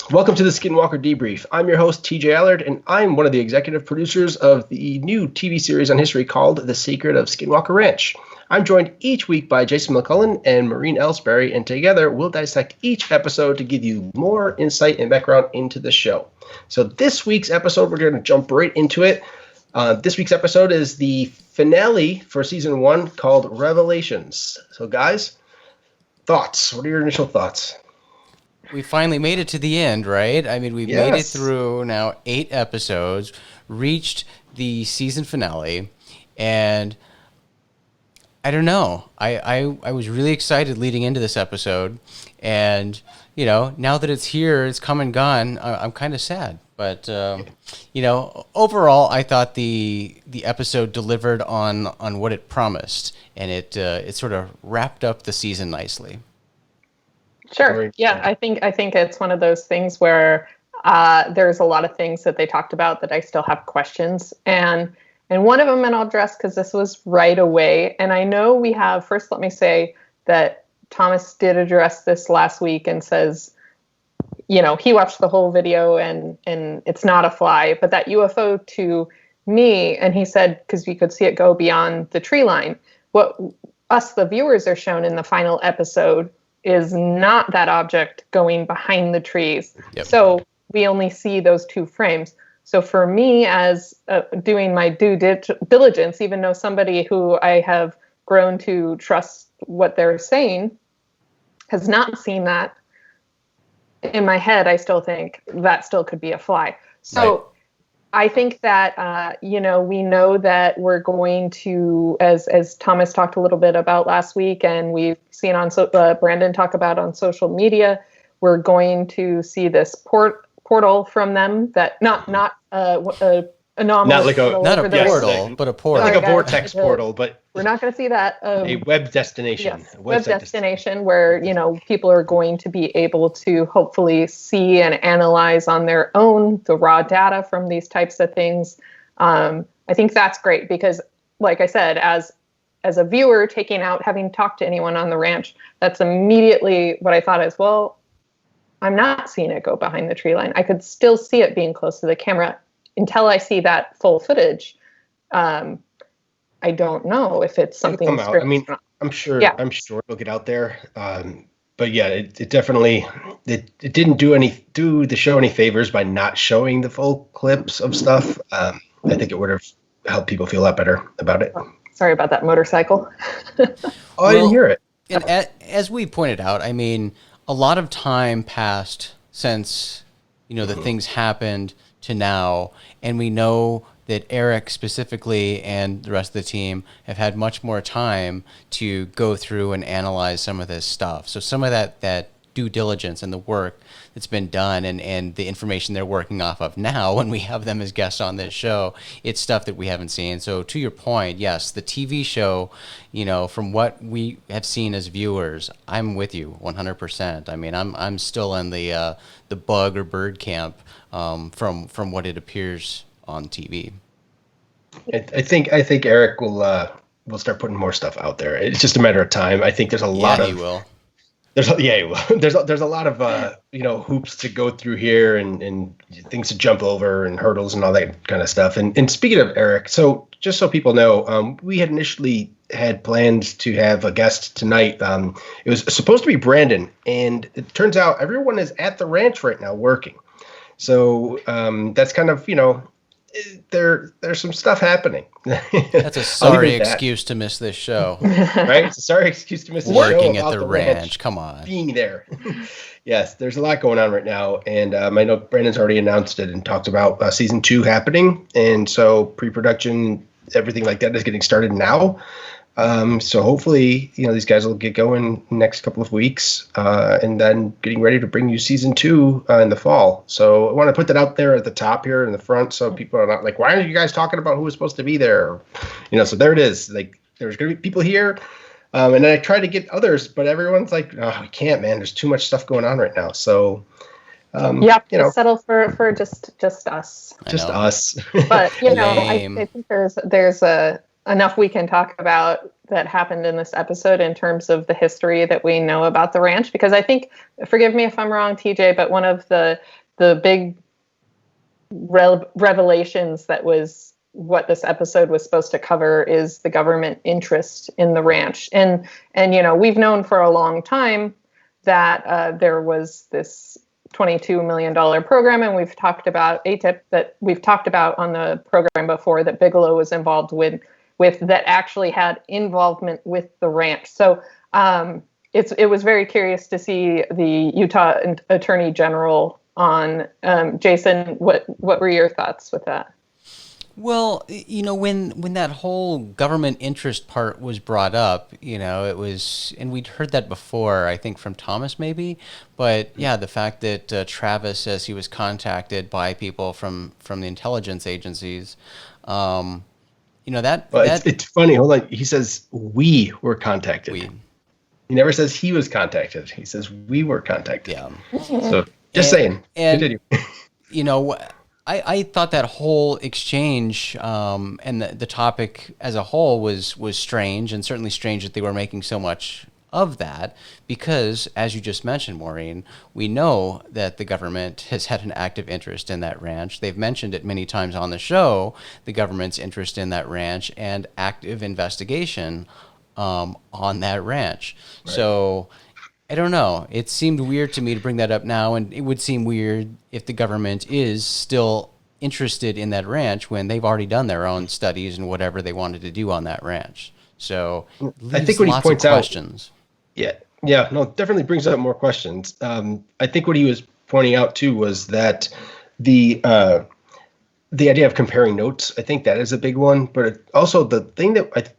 Welcome to the Skinwalker Debrief. I'm your host, TJ Allard, and I'm one of the executive producers of the new TV series on history called The Secret of Skinwalker Ranch. I'm joined each week by Jason McClellan and Maureen Elsberry, and together we'll dissect each episode to give you more insight and background into the show. So this week's episode, we're going to jump right into it. This week's episode is the finale for season 1 called Revelations. So guys, thoughts? What are your initial thoughts? We finally made it to the end, right? I mean, we've made it through now 8 episodes, reached the season finale, and I don't know. I was really excited leading into this episode, and, you know, now that it's here, it's come and gone, I'm kind of sad. But, you know, overall, I thought the episode delivered on what it promised, and it sort of wrapped up the season nicely. Sure. Yeah, I think it's one of those things where there's a lot of things that they talked about that I still have questions. And one of them, and I'll address because this was right away. And I know we have, first let me say that Thomas did address this last week and says, you know, he watched the whole video and it's not a fly, but that UFO to me, and he said, because you could see it go beyond the tree line, what us, the viewers, are shown in the final episode is not that object going behind the trees. Yep. So we only see those 2 frames. So for me, as doing my due diligence, even though somebody who I have grown to trust what they're saying has not seen that, in my head, I still think that still could be a fly. So right. I think that, you know, we know that we're going to, as Thomas talked a little bit about last week, and we've seen on Brandon talk about on social media, we're going to see this portal from them that not anomalous. Not a portal, but a portal. Like a vortex portal, but we're not going to see that. A web destination. Yes, web destination where, you know, people are going to be able to hopefully see and analyze on their own the raw data from these types of things. I think that's great because, like I said, as a viewer having talked to anyone on the ranch, that's immediately what I thought is, well, I'm not seeing it go behind the tree line. I could still see it being close to the camera. Until I see that full footage, I don't know if it's something. It'll come out. I mean, I'm sure. Yeah. I'm sure it'll get out there. But yeah, it definitely it didn't do the show any favors by not showing the full clips of stuff. I think it would have helped people feel a lot better about it. Oh, sorry about that motorcycle. I didn't hear it. And as we pointed out, I mean, a lot of time passed since, you know, the things happened to now, and we know that Eric specifically and the rest of the team have had much more time to go through and analyze some of this stuff. So some of that due diligence and the work that's been done and the information they're working off of now when we have them as guests on this show, it's stuff that we haven't seen. So to your point, yes, the TV show, you know, from what we have seen as viewers, I'm with you 100%. I mean, I'm still in the bug or bird camp from what it appears on TV. I think Eric will start putting more stuff out there. It's just a matter of time. I think there's a lot of. He will. There's a lot of you know, hoops to go through here and things to jump over and hurdles and all that kind of stuff. And speaking of Eric, so just so people know, we had initially had plans to have a guest tonight. It was supposed to be Brandon, and it turns out everyone is at the ranch right now working. So that's kind of, you know, there's some stuff happening. That's a sorry excuse to miss this show. Right? It's a sorry excuse to miss the show. Working at the ranch. Come on. Being there. Yes, there's a lot going on right now. And I know Brandon's already announced it and talked about season 2 happening. And so pre-production, everything like that is getting started now. So hopefully, you know, these guys will get going next couple of weeks, and then getting ready to bring you season 2 in the fall. So I want to put that out there at the top here in the front, so people are not like, why aren't you guys talking about who was supposed to be there? You know, so there it is. Like, there's going to be people here, and then I try to get others, but everyone's like, oh, I can't, man. There's too much stuff going on right now. So, you know, settle for just us. Just us. But you know, I think there's a enough we can talk about that happened in this episode in terms of the history that we know about the ranch? Because I think, forgive me if I'm wrong, TJ, but one of the big revelations that was what this episode was supposed to cover is the government interest in the ranch. And we've known for a long time that there was this $22 million program, and we've talked about ATIP that we've talked about on the program before that Bigelow was involved with that actually had involvement with the ranch. So it was very curious to see the Utah Attorney General on. Jason, what were your thoughts with that? Well, when that whole government interest part was brought up, it was, and we'd heard that before, I think from Thomas maybe, but yeah, the fact that Travis says he was contacted by people from the intelligence agencies, it's funny. Hold on, he says we were contacted. He never says he was contacted. He says we were contacted. Yeah. So just saying. And continue. I thought that whole exchange and the topic as a whole was strange, and certainly strange that they were making so much of that, because, as you just mentioned, Maureen, we know that the government has had an active interest in that ranch. They've mentioned it many times on the show, the government's interest in that ranch and active investigation on that ranch. Right. So I don't know. It seemed weird to me to bring that up now, and it would seem weird if the government is still interested in that ranch when they've already done their own studies and whatever they wanted to do on that ranch. So I think what he points out, questions. Yeah, no, it definitely brings up more questions. I think what he was pointing out too was that the idea of comparing notes, I think that is a big one, but also the thing that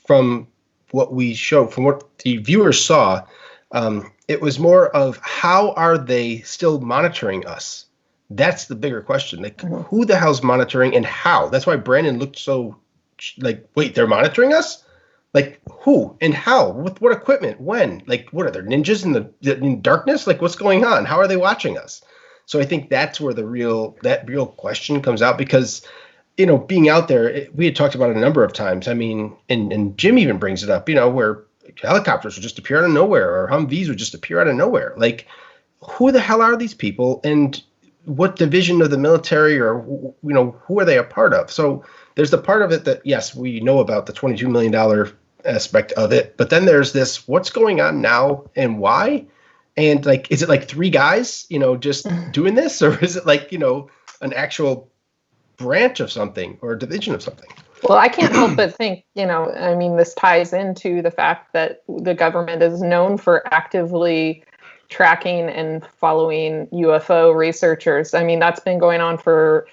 from what the viewers saw, it was more of how are they still monitoring us? That's the bigger question. Like, who the hell's monitoring and how? That's why Brandon looked so like, wait, they're monitoring us? Like, who and how? With what equipment? When? Like, what are there ninjas in darkness? Like, what's going on? How are they watching us? So I think that's where that real question comes out, because being out there, we had talked about it a number of times. I mean, and Jim even brings it up, where helicopters would just appear out of nowhere, or Humvees would just appear out of nowhere. Like, who the hell are these people, and what division of the military, or who are they a part of? So there's the part of it that, yes, we know about the $22 million aspect of it, but then there's this, what's going on now and why? And like, is it like three guys, just doing this, or is it like, an actual branch of something or a division of something? Well, I can't help but think, this ties into the fact that the government is known for actively tracking and following UFO researchers. I mean, that's been going on for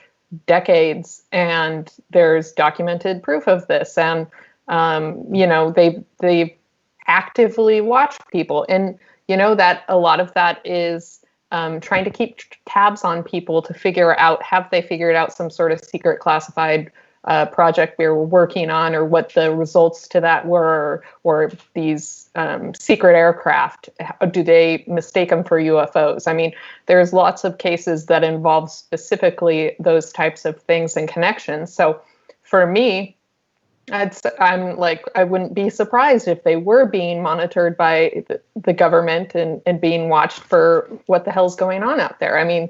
decades, and there's documented proof of this. And, they actively watch people. And, that a lot of that is trying to keep tabs on people to figure out, have they figured out some sort of secret classified project we were working on, or what the results to that were, or these secret aircraft, do they mistake them for UFOs? I mean, there's lots of cases that involve specifically those types of things and connections. So for me, I'm like, I wouldn't be surprised if they were being monitored by the government and being watched for what the hell's going on out there. I mean,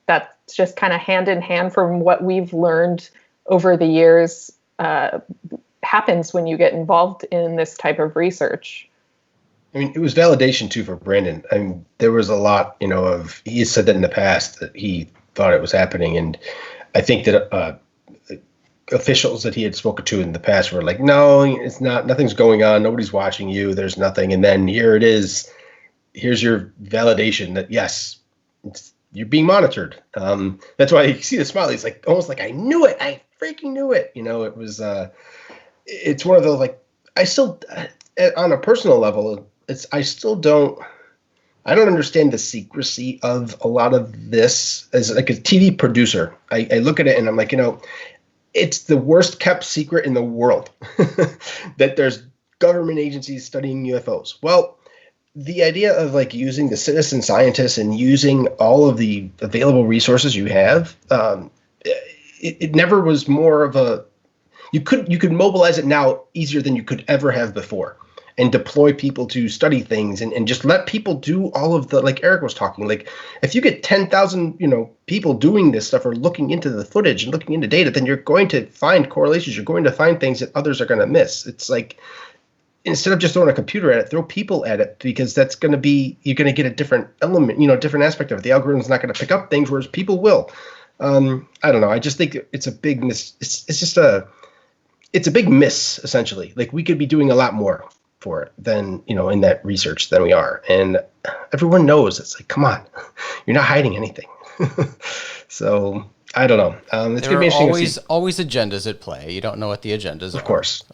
that's just kind of hand in hand from what we've learned over the years happens when you get involved in this type of research. I mean, it was validation too for Brandon. I mean, there was a lot, of, he has said that in the past that he thought it was happening. And I think that officials that he had spoken to in the past were like, no, it's not, nothing's going on. Nobody's watching you. There's nothing. And then here it is. Here's your validation that, yes, you're being monitored. That's why you see the smile. He's like, almost like, I knew it. I freaking knew it. It was, it's one of those, like, I still, on a personal level, I don't understand the secrecy of a lot of this. As like a TV producer, I look at it and I'm like, it's the worst kept secret in the world that there's government agencies studying UFOs. Well, the idea of like using the citizen scientists and using all of the available resources you have, it never was more of a, you could mobilize it now easier than you could ever have before, and deploy people to study things and just let people do all of the, like Eric was talking, like if you get 10,000, people doing this stuff or looking into the footage and looking into data, then you're going to find correlations. You're going to find things that others are going to miss. It's like, instead of just throwing a computer at it, throw people at it, because that's going to be, you're going to get a different element, different aspect of it. The algorithm's not going to pick up things, whereas people will. I don't know. I just think it's a big miss. It's a big miss, essentially. Like, we could be doing a lot more for it than, in that research than we are. And everyone knows. It's like, come on, you're not hiding anything. So I don't know. It's going to be interesting. Always agendas at play. You don't know what the agendas are. Of course.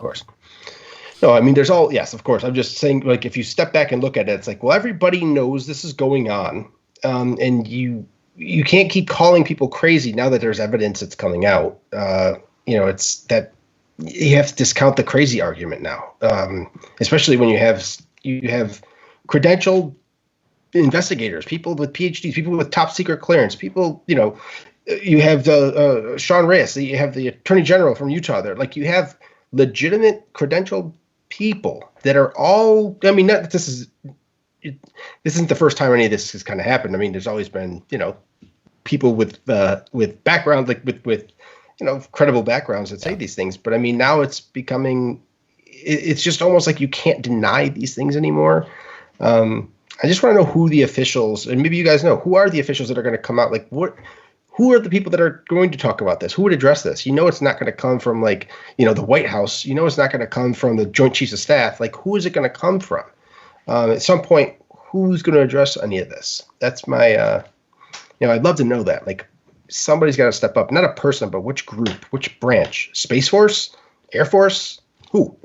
No, I mean, yes, of course. I'm just saying, like, if you step back and look at it, it's like, well, everybody knows this is going on. And you can't keep calling people crazy now that there's evidence that's coming out. It's that you have to discount the crazy argument now, especially when you have credentialed investigators, people with PhDs, people with top secret clearance, people, you have Sean Reyes, you have the Attorney General from Utah there. Like, you have legitimate credentialed people that are all, I mean, this isn't the first time any of this has kind of happened. I mean, there's always been, people with background, like with credible backgrounds that say these things. But I mean, now it's becoming, it's just almost like you can't deny these things anymore. I just want to know who the officials, and maybe you guys know, who are the officials that are going to come out? Like, who are the people that are going to talk about this? Who would address this? It's not going to come from, like, the White House. It's not going to come from the Joint Chiefs of Staff. Like, who is it going to come from? At some point, who's going to address any of this? That's my, I'd love to know that. Like, somebody's got to step up. Not a person, but which group, which branch? Space Force? Air Force? Who?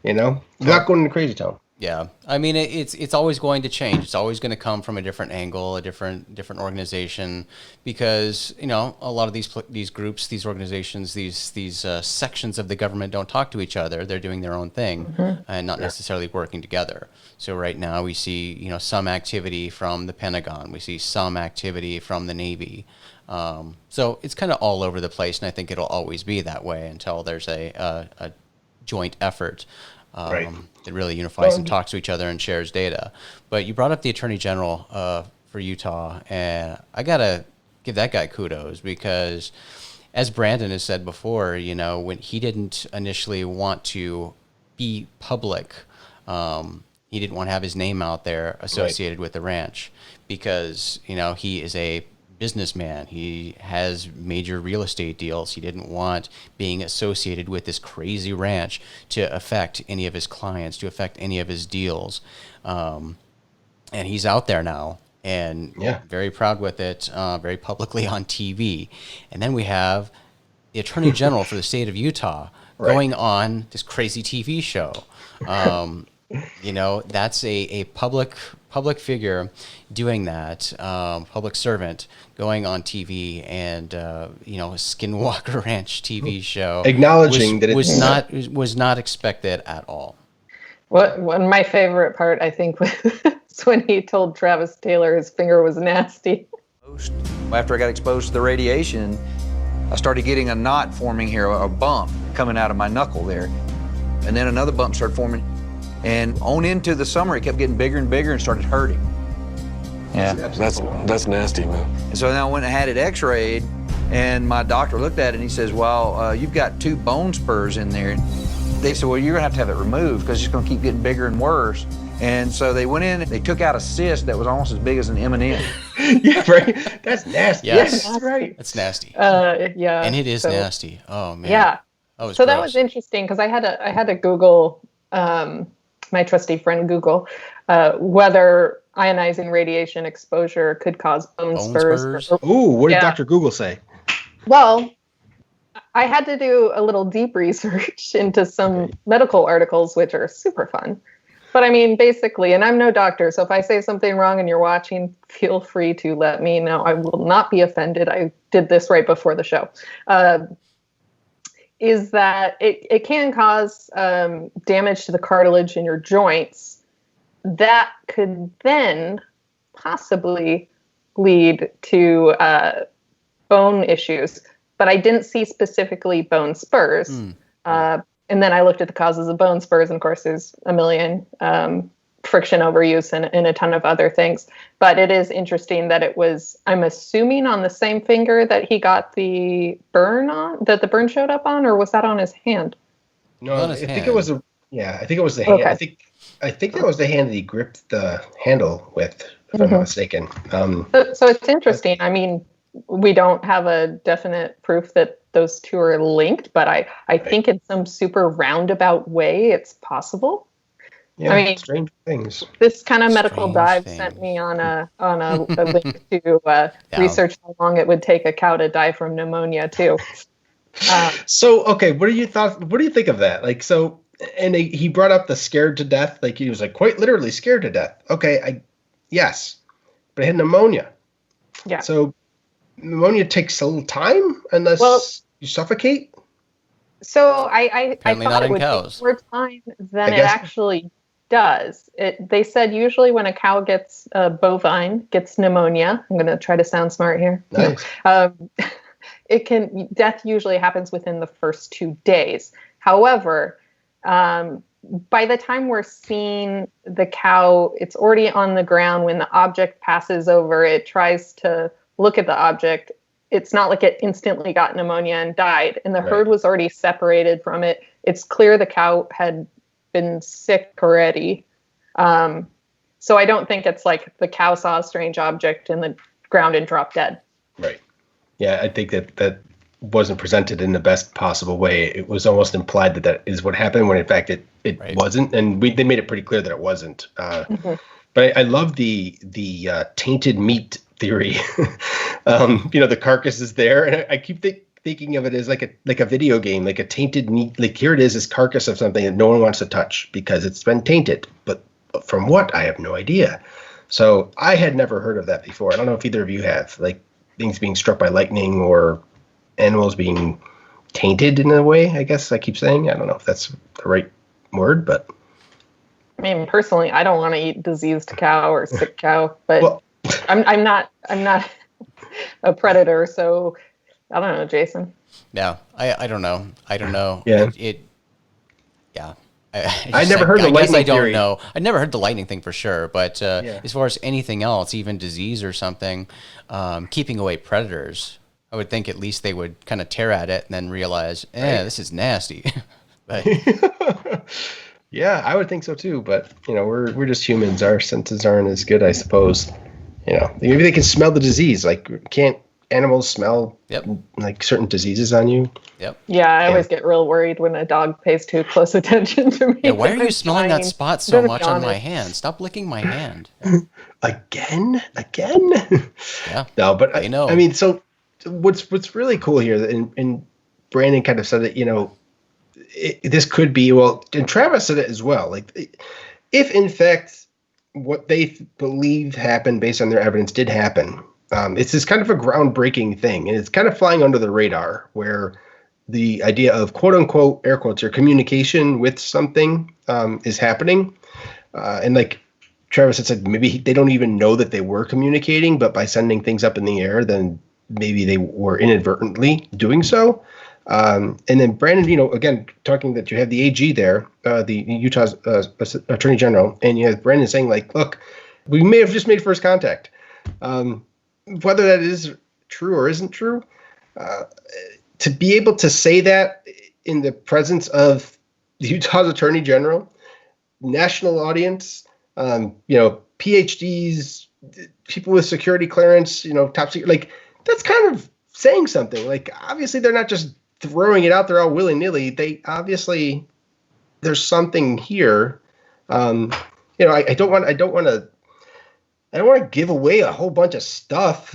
Not going into crazy town. Yeah, I mean, it's always going to change. It's always going to come from a different angle, a different organization, because a lot of these groups, these organizations, these sections of the government don't talk to each other. They're doing their own thing and not necessarily working together. So right now we see some activity from the Pentagon. We see some activity from the Navy. So it's kind of all over the place, and I think it'll always be that way until there's a joint effort. That really unifies and talks to each other and shares data. But you brought up the Attorney General for Utah, and I gotta give that guy kudos, because, as Brandon has said before, when he didn't initially want to be public, he didn't want to have his name out there associated with the ranch, because he is a businessman. He has major real estate deals. He didn't want being associated with this crazy ranch to affect any of his clients, to affect any of his deals. And he's out there now, and very proud with it, very publicly on TV. And then we have the Attorney General for the state of Utah going on this crazy TV show. That's a public figure doing that, public servant going on TV, and a Skinwalker Ranch TV show, acknowledging that it was not expected at all. My favorite part, I think, was when he told Travis Taylor his finger was nasty. After I got exposed to the radiation, I started getting a knot forming here, a bump coming out of my knuckle there, and then another bump started forming. And on into the summer, it kept getting bigger and bigger and started hurting. Yeah. That's nasty, man. And so then I went and had it x-rayed, and my doctor looked at it and he says, well, you've got 2 bone spurs in there. They said, well, you're gonna have it removed because it's gonna keep getting bigger and worse. And so they went in and they took out a cyst that was almost as big as an M&M. Yeah, right. That's nasty. Yes, that's right. That's nasty. Yeah. And it is nasty. Oh man. Yeah. That so that was interesting, because I had to Google, my trusty friend Google, whether ionizing radiation exposure could cause bone spurs. Ooh, what did Dr. Google say? Well, I had to do a little deep research into some medical articles, which are super fun. But I mean, basically, and I'm no doctor, so if I say something wrong and you're watching, feel free to let me know. I will not be offended. I did this right before the show. Is that it can cause damage to the cartilage in your joints that could then possibly lead to bone issues. but I didn't see specifically bone spurs. And then I looked at the causes of bone spurs, and of course there's a million, friction overuse and a ton of other things. But it is interesting that it was, I'm assuming, on the same finger that he got the burn on, that the burn showed up on, or was that on his hand? No, I think it was the hand. Okay. I think that was the hand that he gripped the handle with, if I'm not mistaken. So it's interesting. I mean, we don't have a definite proof that those two are linked, but I think in some super roundabout way it's possible. Yeah, I mean, strange things. This kind of medical Strange dive things. sent me on a link to research how long it would take a cow to die from pneumonia too. So, okay, what do you think of that? Like, so, and he brought up the scared to death. Like, he was like quite literally scared to death. Okay, yes, but he had pneumonia. Yeah. So pneumonia takes a little time unless you suffocate. So I Apparently thought not it in would cows. take more time than I it guess. actually does. They said usually when a cow gets bovine gets pneumonia. I'm going to try to sound smart here. Nice. Death usually happens within the first 2 days. However, by the time we're seeing the cow, it's already on the ground. When the object passes over, it tries to look at the object. It's not like it instantly got pneumonia and died, and the herd was already separated from it. It's clear the cow had been sick already. So I don't think it's like the cow saw a strange object in the ground and dropped dead. Right. Yeah, I think that wasn't presented in the best possible way. It was almost implied that is what happened when in fact it wasn't, and they made it pretty clear that it wasn't. But I love the tainted meat theory. The carcass is there, and I keep thinking of it as like a video game, like a tainted meat. Like, here it is, this carcass of something that no one wants to touch because it's been tainted. But from what, I have no idea. So I had never heard of that before. I don't know if either of you have, like, things being struck by lightning or animals being tainted in a way, I guess I keep saying. I don't know if that's the right word, but I mean, personally, I don't want to eat diseased cow or sick cow, but I'm not a predator, so I don't know, Jason. Yeah, I don't know. Yeah. I never heard the lightning I don't theory. know. I never heard the lightning thing for sure, but as far as anything else, even disease or something, keeping away predators, I would think at least they would kind of tear at it and then realize, this is nasty. But yeah, I would think so too. But we're just humans. Our senses aren't as good, I suppose. Maybe they can smell the disease. Like, can't animals smell like certain diseases on you? Yep. Yeah, I always get real worried when a dog pays too close attention to me. Yeah, why are you smelling that spot so much on my honest. hand? Stop licking my hand. Again? Yeah. No, but I know. I mean, so what's really cool here, and Brandon kind of said that, this could be, and Travis said it as well. Like, if in fact what they believe happened based on their evidence did happen, it's this kind of a groundbreaking thing, and it's kind of flying under the radar, where the idea of quote unquote, air quotes, or communication with something is happening. And like Travis had said, maybe they don't even know that they were communicating, but by sending things up in the air, then maybe they were inadvertently doing so. And then Brandon, again, talking that you have the AG there, the Utah's Attorney General, and you have Brandon saying, like, look, we may have just made first contact. Whether that is true or isn't true, to be able to say that in the presence of Utah's Attorney General, national audience, PhDs, people with security clearance, top secret, like, that's kind of saying something. Like, obviously they're not just throwing it out there all willy-nilly. They obviously, there's something here. I don't want to give away a whole bunch of stuff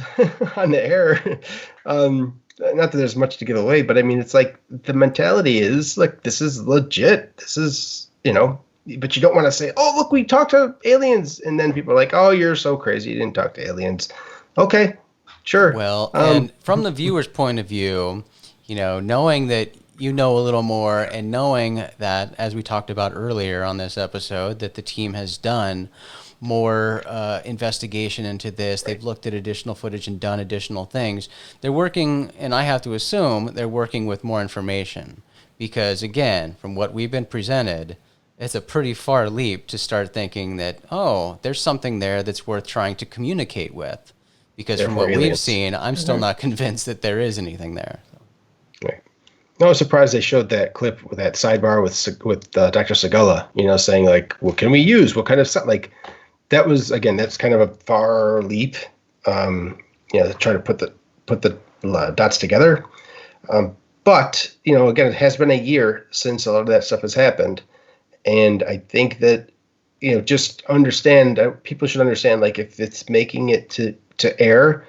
on the air. Not that there's much to give away, but I mean, it's like the mentality is like, this is legit. This is, but you don't want to say, oh, look, we talked to aliens. And then people are like, oh, you're so crazy. You didn't talk to aliens. Okay, sure. Well, and from the viewer's point of view, knowing that a little more, and knowing that, as we talked about earlier on this episode, that the team has done more investigation into this. They've looked at additional footage and done additional things. They're working, and I have to assume they're working with more information because, again, from what we've been presented, it's a pretty far leap to start thinking that, oh, there's something there that's worth trying to communicate with. Because from what we've seen, I'm still not convinced that there is anything there. Right. No, I was surprised they showed that clip with that sidebar with Dr. Segala, saying like, what can we use? What kind of stuff? Like, that was, again, that's kind of a far leap, to try to put the dots together. But, again, it has been a year since a lot of that stuff has happened. And I think that, just understand, people should understand, like, if it's making it to air,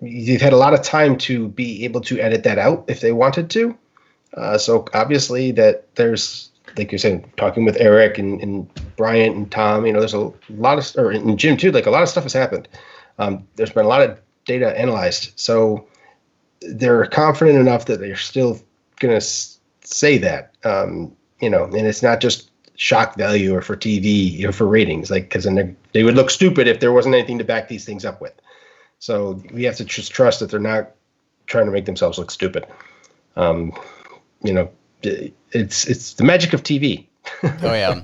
you've had a lot of time to be able to edit that out if they wanted to. So obviously that there's, like you're saying, talking with Eric and Bryant and Tom, there's a lot of, and Jim too, like a lot of stuff has happened. There's been a lot of data analyzed. So they're confident enough that they're still going to say that, and it's not just shock value or for TV, for ratings, like, because then they would look stupid if there wasn't anything to back these things up with. So we have to just trust that they're not trying to make themselves look stupid. It's the magic of TV. Oh, yeah.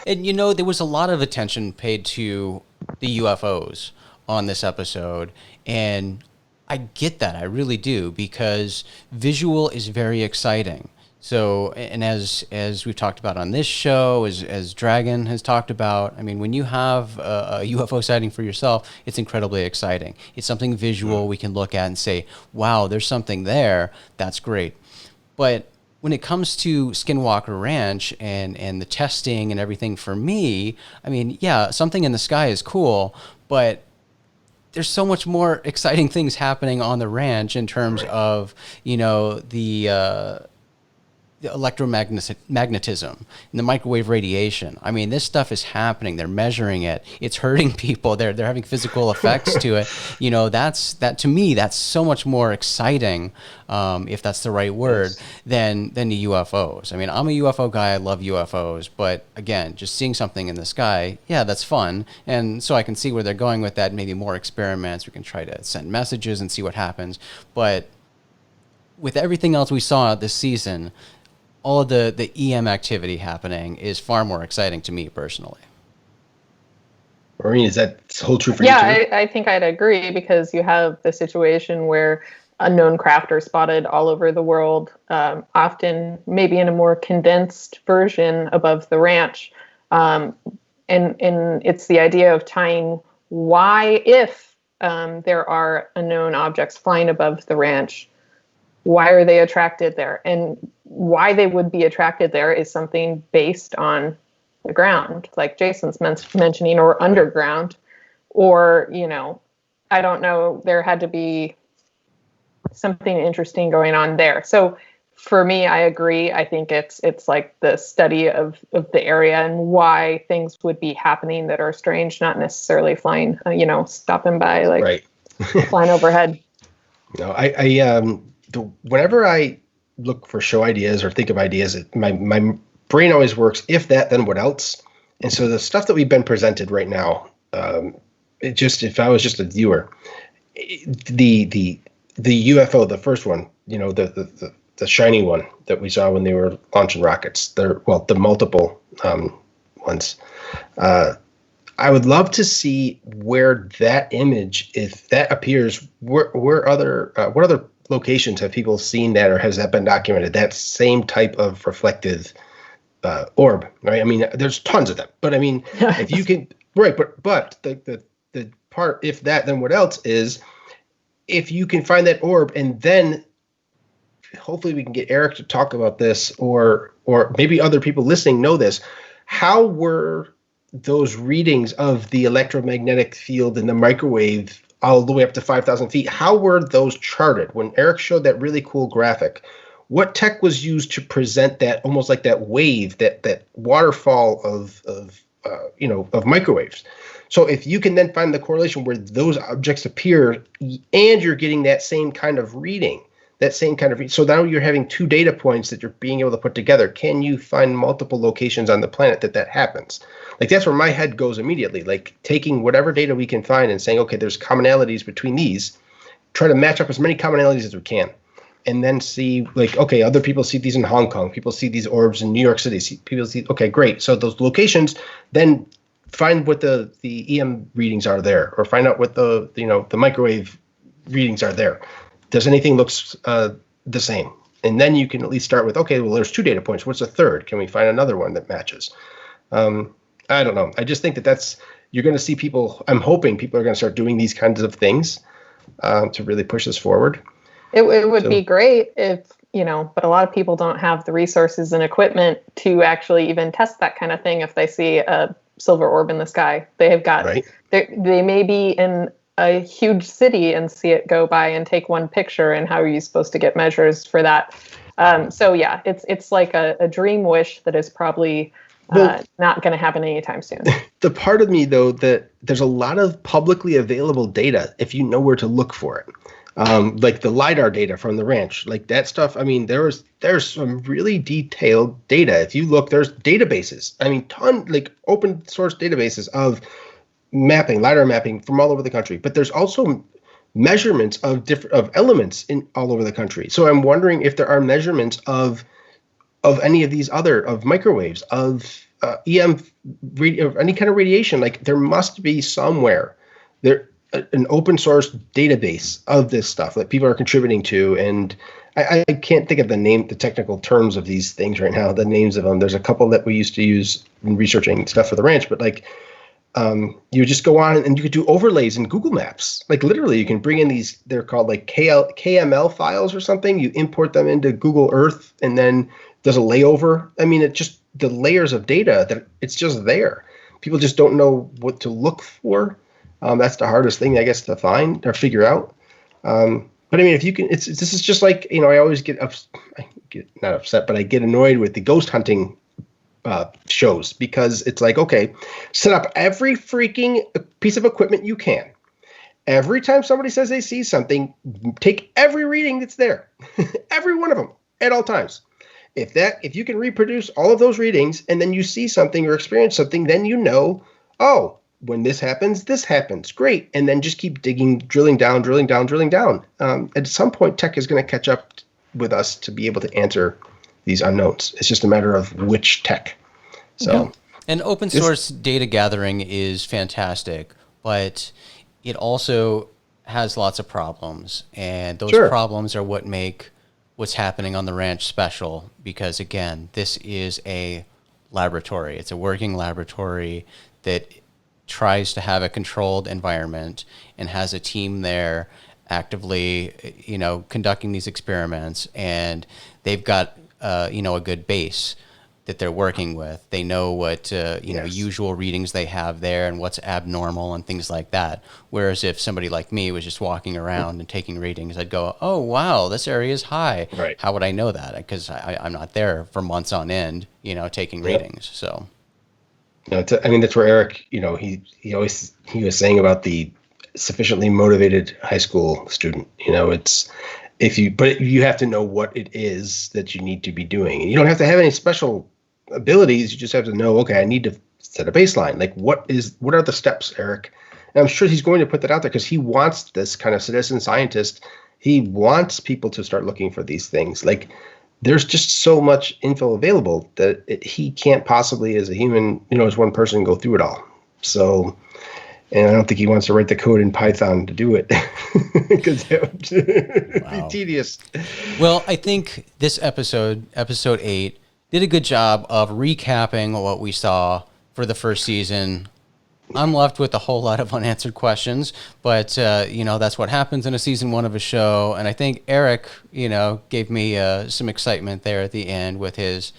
And, there was a lot of attention paid to the UFOs on this episode. And I get that. I really do, because visual is very exciting. So, and as we've talked about on this show, as Dragon has talked about, I mean, when you have a UFO sighting for yourself, it's incredibly exciting. It's something visual we can look at and say, wow, there's something there. That's great. But when it comes to Skinwalker Ranch and the testing and everything, for me, I mean, yeah, something in the sky is cool, but there's so much more exciting things happening on the ranch in terms of, the electromagnetism and the microwave radiation. I mean, this stuff is happening. They're measuring it. It's hurting people. They're having physical effects to it. That to me, that's so much more exciting, if that's the right word, than the UFOs. I mean, I'm a UFO guy. I love UFOs, but again, just seeing something in the sky, yeah, that's fun. And so I can see where they're going with that. Maybe more experiments. We can try to send messages and see what happens. But with everything else we saw this season, all of the EM activity happening is far more exciting to me personally. Maureen, is that hold true for you too? Yeah, I think I'd agree, because you have the situation where unknown craft are spotted all over the world, often maybe in a more condensed version above the ranch. And it's the idea of tying why, if there are unknown objects flying above the ranch, why are they attracted there? And why they would be attracted there is something based on the ground, like Jason's mentioning, or underground, or, I don't know, there had to be something interesting going on there. So for me, I agree. I think it's like the study of the area and why things would be happening that are strange, not necessarily flying, stopping by, like right. flying overhead. Whenever I look for show ideas or think of ideas, my brain always works, if that, then what else? And so the stuff that we've been presented right now, if I was just a viewer, the UFO, the first one, the shiny one that we saw when they were launching rockets, the multiple ones. I would love to see where that image, if that appears, what other locations have people seen that, or has that been documented? That same type of reflective orb, right? I mean, there's tons of them, but I mean, if you can, right? But the part, if that, then what else is, if you can find that orb, and then hopefully we can get Eric to talk about this, or maybe other people listening know this. How were those readings of the electromagnetic field and the microwave all the way up to 5,000 feet? How were those charted? When Eric showed that really cool graphic, what tech was used to present that, almost like that wave, that waterfall of microwaves? So if you can then find the correlation where those objects appear and you're getting that same kind of reading, that same kind of, so now you're having two data points that you're being able to put together. Can you find multiple locations on the planet that happens? Like, that's where my head goes immediately, like taking whatever data we can find and saying, okay, there's commonalities between these, try to match up as many commonalities as we can. And then see, like, okay, other people see these in Hong Kong. People see these orbs in New York City. People see, okay, great. So those locations, then find what the EM readings are there, or find out what the microwave readings are there. Does anything looks the same? And then you can at least start with, okay, well, there's two data points. What's a third? Can we find another one that matches? I don't know. I just think you're going to see people, I'm hoping people are going to start doing these kinds of things to really push this forward. It would be great if, but a lot of people don't have the resources and equipment to actually even test that kind of thing. If they see a silver orb in the sky, they have got, right. They may be in a huge city and see it go by and take one picture, and how are you supposed to get measures for that? So yeah, it's like a dream wish that is probably not going to happen anytime soon. The part of me, though, that there's a lot of publicly available data if you know where to look for it. Like the LiDAR data from the ranch, like that stuff. I mean, there's some really detailed data. If you look, there's databases. I mean, like open source databases of mapping, LiDAR mapping from all over the country. But there's also measurements of elements in all over the country. So I'm wondering if there are measurements of any of these of microwaves, of EM, of any kind of radiation. Like, there must be somewhere there an open source database of this stuff that people are contributing to. And I can't think of the technical terms of these things right now, the names of them. There's a couple that we used to use in researching stuff for the ranch, but like, you just go on and you could do overlays in Google Maps. Like, literally, you can bring in these, they're called like KML files or something. You import them into Google Earth, and then there's a layover. I mean, it's just the layers of data that it's just there. People just don't know what to look for. That's the hardest thing, I guess, to find or figure out. But I mean, if you can, this is just like, I always not upset, but I get annoyed with the ghost hunting shows, because it's like, okay, set up every freaking piece of equipment you can. Every time somebody says they see something, take every reading that's there, every one of them at all times. If you can reproduce all of those readings, and then you see something or experience something, then oh, when this happens, great. And then just keep drilling down. At some point, tech is going to catch up with us to be able to answer these unknowns. It's just a matter of which tech. So, yeah. And open source data gathering is fantastic, but it also has lots of problems, and those problems are what make what's happening on the ranch special, because again, this is a laboratory. It's a working laboratory that tries to have a controlled environment and has a team there actively, conducting these experiments, and they've got a good base that they're working with. They know what usual readings they have there and what's abnormal and things like that. Whereas if somebody like me was just walking around and taking readings, I'd go, oh wow, this area is high. Right. How would I know that? Because I'm not there for months on end, taking readings. So that's where Eric, he was saying about the sufficiently motivated high school student. But you have to know what it is that you need to be doing. And you don't have to have any special abilities. You just have to know, okay, I need to set a baseline. Like, what are the steps, Eric? And I'm sure he's going to put that out there because he wants this kind of citizen scientist. He wants people to start looking for these things. Like, there's just so much info available that he can't possibly, as a human, as one person, go through it all. So, and I don't think he wants to write the code in Python to do it, because that would be tedious. Well, I think this episode 8, did a good job of recapping what we saw for the first season. I'm left with a whole lot of unanswered questions, but that's what happens in a season 1 of a show. And I think Eric, gave me some excitement there at the end with his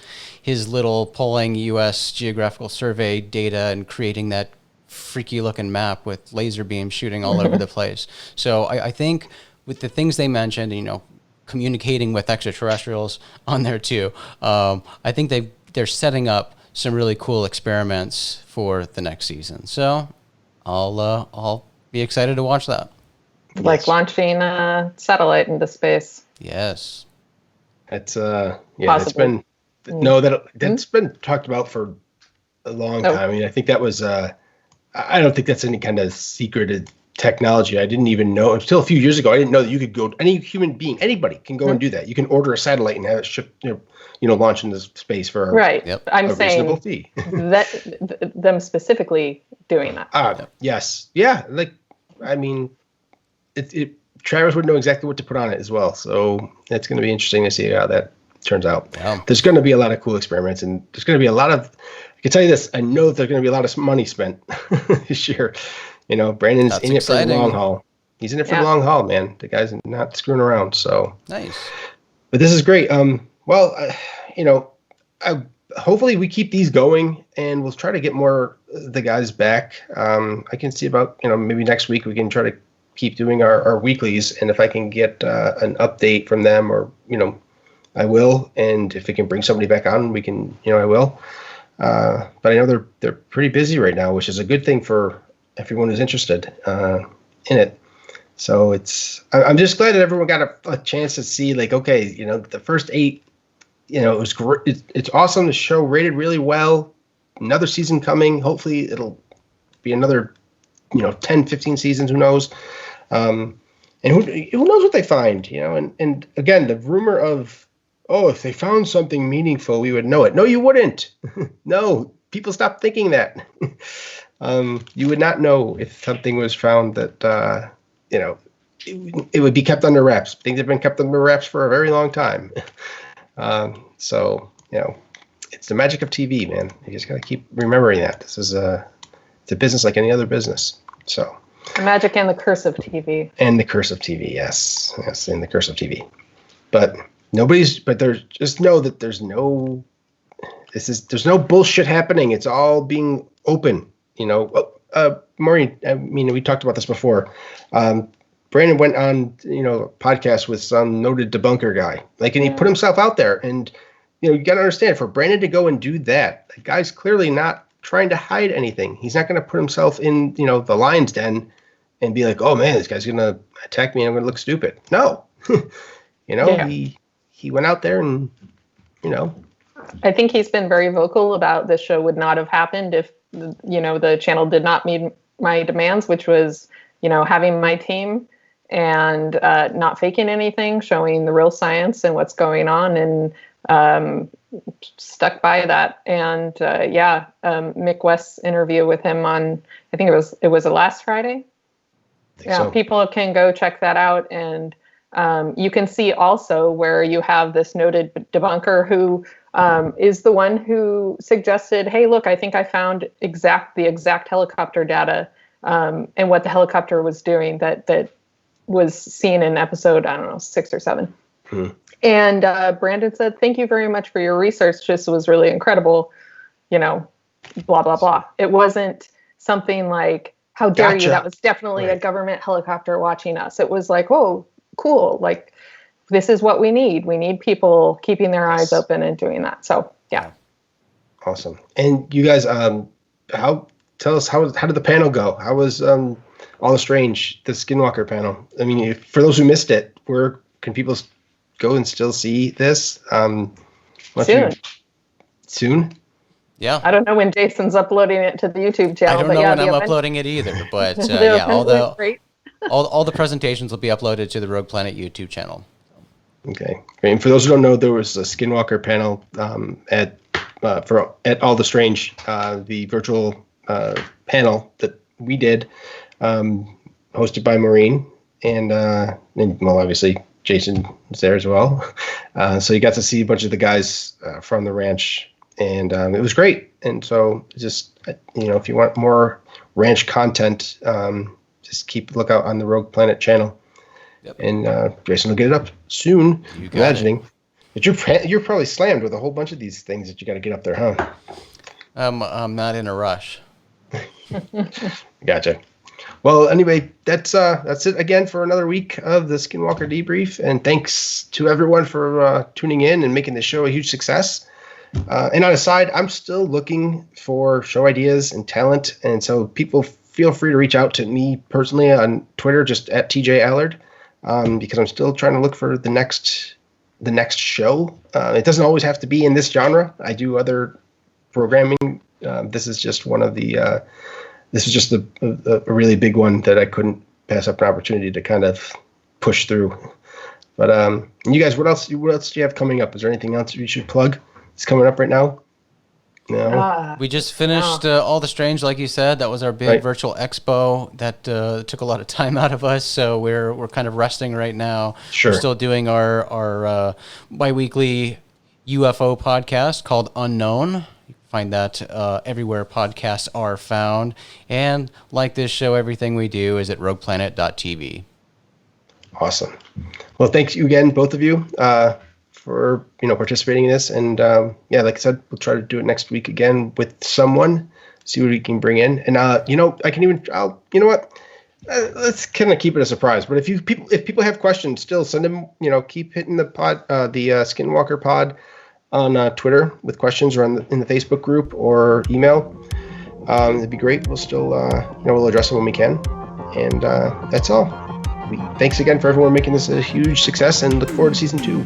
little pulling U.S. Geographical Survey data and creating that freaky looking map with laser beams shooting all over the place. So I think with the things they mentioned, communicating with extraterrestrials on there too, I think they're setting up some really cool experiments for the next season. So I'll be excited to watch that. Like launching a satellite into space. Yes. That's yeah, Possibly. that's been talked about for a long time. I mean, I think that was I don't think that's any kind of secreted technology. I didn't even know until a few years ago. I didn't know that you could go. Any human being, anybody can go and do that. You can order a satellite and have it shipped, launch into space for I'm saying reasonable fee. that them specifically doing that. Yes, yeah. Like, I mean, Travis would know exactly what to put on it as well. So it's going to be interesting to see how that turns out. Yeah. There's going to be a lot of cool experiments, and there's going to be a lot of. I can tell you this. I know that there's going to be a lot of money spent this year. Brandon's in it for the long haul. He's in it for the long haul, man. The guy's not screwing around. So nice. But this is great. Hopefully we keep these going, and we'll try to get more the guys back. I can see about maybe next week we can try to keep doing our weeklies, and if I can get an update from them, or I will. And if we can bring somebody back on, we can. I will. But I know they're pretty busy right now, which is a good thing for everyone who's interested in it. So I'm just glad that everyone got a chance to see, like, okay, the first 8, it was great. It's awesome. The show rated really well. Another season coming. Hopefully it'll be another, 10, 15 seasons. Who knows? And who knows what they find, and again, the rumor of, if they found something meaningful, we would know it. No, you wouldn't. No, people stop thinking that. You would not know if something was found that, it would be kept under wraps. Things have been kept under wraps for a very long time. So, it's the magic of TV, man. You just got to keep remembering that. This is it's a business like any other business. So the magic and the curse of TV. And the curse of TV, yes. Yes, and the curse of TV. But there's just know that there's no bullshit happening. It's all being open, Maureen, I mean, we talked about this before. Brandon went on, a podcast with some noted debunker guy, and he put himself out there, and, you got to understand, for Brandon to go and do that, the guy's clearly not trying to hide anything. He's not going to put himself in, the lion's den and be like, oh man, this guy's going to attack me and I'm going to look stupid. No, he went out there and, I think he's been very vocal about this show would not have happened if, the channel did not meet my demands, which was, having my team and not faking anything, showing the real science and what's going on, and stuck by that. And Mick West's interview with him on, I think it was last Friday. So. People can go check that out, and you can see also where you have this noted debunker who is the one who suggested, hey, look, I think I found the exact helicopter data and what the helicopter was doing that was seen in episode, 6 or 7. And Brandon said, thank you very much for your research. This was really incredible, blah, blah, blah. It wasn't something like, how dare you? That was definitely a government helicopter watching us. It was like, oh, cool. Like, this is what we need. We need people keeping their eyes open and doing that. So, yeah. Awesome. And you guys, tell us, how did the panel go? How was All the Strange, the Skinwalker panel? I mean, for those who missed it, where can people go and still see this? Soon? Yeah. I don't know when Jason's uploading it to the YouTube channel. I don't know when I'm uploading it either, but all the presentations will be uploaded to the Rogue Planet YouTube channel. Okay. And for those who don't know, there was a Skinwalker panel at All the Strange, the virtual panel that we did, hosted by Maureen, and obviously Jason was there as well. So you got to see a bunch of the guys from the ranch, and it was great. And so just, if you want more ranch content, just keep a lookout on the Rogue Planet channel. Yep. And Jason will get it up soon, imagining. But you're probably slammed with a whole bunch of these things that you got to get up there, huh? I'm not in a rush. Gotcha. Well, anyway, that's it again for another week of the Skinwalker Debrief, and thanks to everyone for tuning in and making the show a huge success. And on a side, I'm still looking for show ideas and talent, and so people feel free to reach out to me personally on Twitter, just at TJ Allard. because I'm still trying to look for the next show. It doesn't always have to be in this genre. I do other programming. This is just one of the. This is just a really big one that I couldn't pass up an opportunity to kind of push through. But you guys, what else do you have coming up? Is there anything else you should plug? It's coming up right now. No. We just finished All the Strange, like you said. That was our big virtual expo that took a lot of time out of us. So we're kind of resting right now. Sure. We're still doing our biweekly UFO podcast called Unknown. You can find that everywhere podcasts are found. And like this show, everything we do is at rogueplanet.tv. Awesome. Well, thanks you again, both of you, for participating in this. And like I said, we'll try to do it next week again with someone. See what we can bring in. And let's kind of keep it a surprise. But if people have questions, still send them. Keep hitting the Skinwalker Pod on Twitter with questions, or in the Facebook group, or email. It'd be great. We'll still we'll address it when we can. And that's all. Thanks again for everyone making this a huge success, and look forward to season 2.